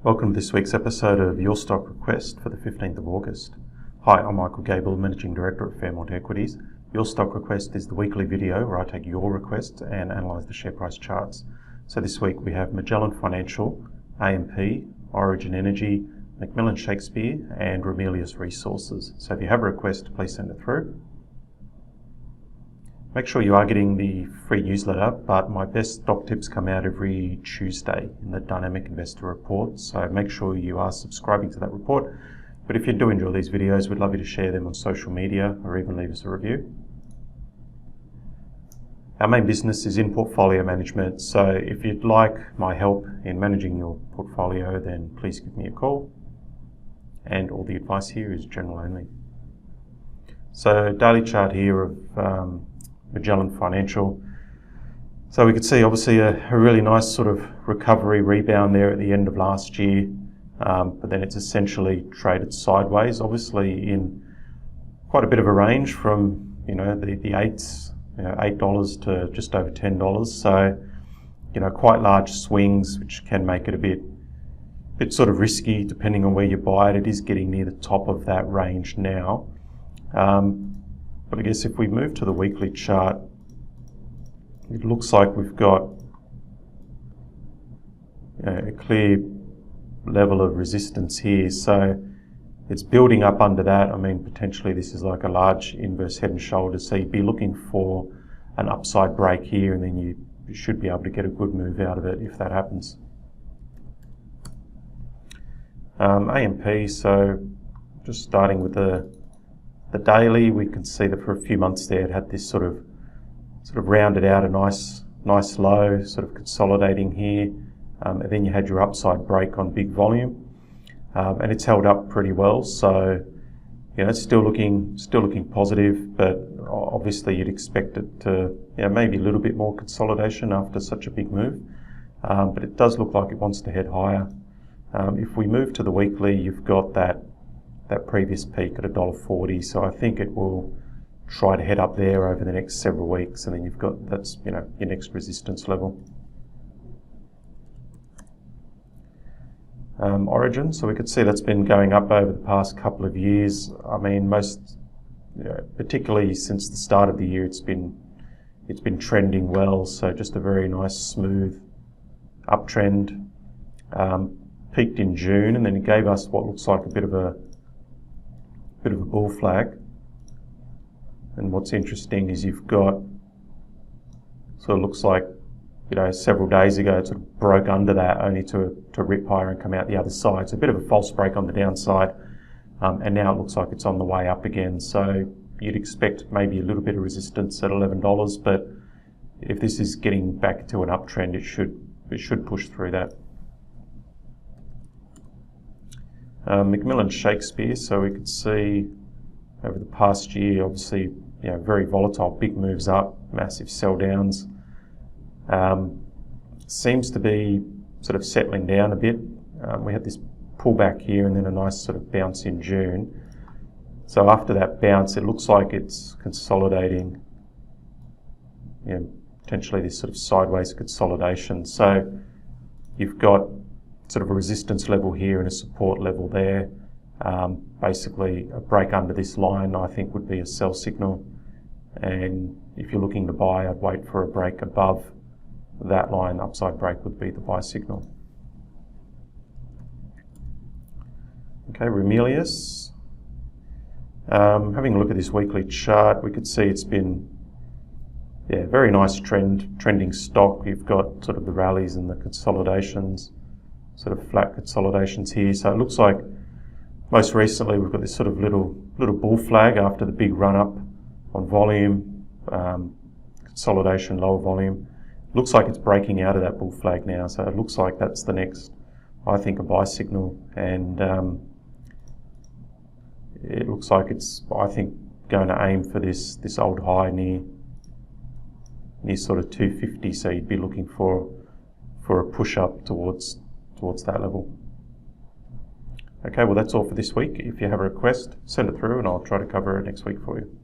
Welcome to this week's episode of Your Stock Request for the 15th of August. Hi, I'm Michael Gable, Managing Director at Fairmont Equities. Your Stock Request is the weekly video where I take your requests and analyse the share price charts. So this week we have Magellan Financial, AMP, Origin Energy, Macmillan Shakespeare and Ramelius Resources. So if you have a request, please send it through. Make sure you are getting the free newsletter, but my best stock tips come out every Tuesday in the Dynamic Investor Report, so make sure you are subscribing to that report. But if you do enjoy these videos, we'd love you to share them on social media or even leave us a review. Our main business is in portfolio management, so if you'd like my help in managing your portfolio, then please give me a call. And all the advice here is general only. So daily chart here of Magellan Financial. So we could see obviously a really nice sort of recovery rebound there at the end of last year, but then it's essentially traded sideways, obviously in quite a bit of a range from the eights, $8 to just over $10. So quite large swings, which can make it a bit sort of risky depending on where you buy it. It is getting near the top of that range now. But I guess if we move to the weekly chart, it looks like we've got a clear level of resistance here. So it's building up under that. I mean, potentially this is like a large inverse head and shoulders. So you'd be looking for an upside break here, and then you should be able to get a good move out of it if that happens. AMP, so just starting with the daily, we can see that for a few months there it had this sort of rounded out a nice low, sort of consolidating here, and then you had your upside break on big volume, and it's held up pretty well. So it's still looking positive, but obviously you'd expect it to maybe a little bit more consolidation after such a big move, but it does look like it wants to head higher. If we move to the weekly, you've got that previous peak at $1.40, so I think it will try to head up there over the next several weeks, and then that's your next resistance level. Origin, so we could see that's been going up over the past couple of years. I mean, particularly since the start of the year, it's been trending well. So just a very nice smooth uptrend. Peaked in June, and then it gave us what looks like a bit of a bull flag. And what's interesting is you've got, sort of looks like, several days ago it sort of broke under that only to rip higher and come out the other side. It's a bit of a false break on the downside, and now it looks like it's on the way up again. So you'd expect maybe a little bit of resistance at $11, but if this is getting back to an uptrend, it should push through that. Macmillan Shakespeare, so we could see over the past year, obviously, very volatile, big moves up, massive sell downs. Seems to be sort of settling down a bit. We had this pullback here and then a nice sort of bounce in June. So after that bounce, it looks like it's consolidating, potentially this sort of sideways consolidation. So you've got sort of a resistance level here and a support level there. Basically a break under this line I think would be a sell signal, and if you're looking to buy, I'd wait for a break above that line. The upside break would be the buy signal. Okay, Ramelius. Having a look at this weekly chart, we could see it's been very nice trending stock. You've got sort of the rallies and the consolidations, sort of flat consolidations here. So it looks like most recently we've got this sort of little bull flag after the big run up on volume, consolidation, lower volume. Looks like it's breaking out of that bull flag now. So it looks like that's the next, I think, a buy signal, and it looks like it's, I think, going to aim for this old high near sort of 250. So you'd be looking for a push up towards that level. Okay, well that's all for this week. If you have a request, send it through and I'll try to cover it next week for you.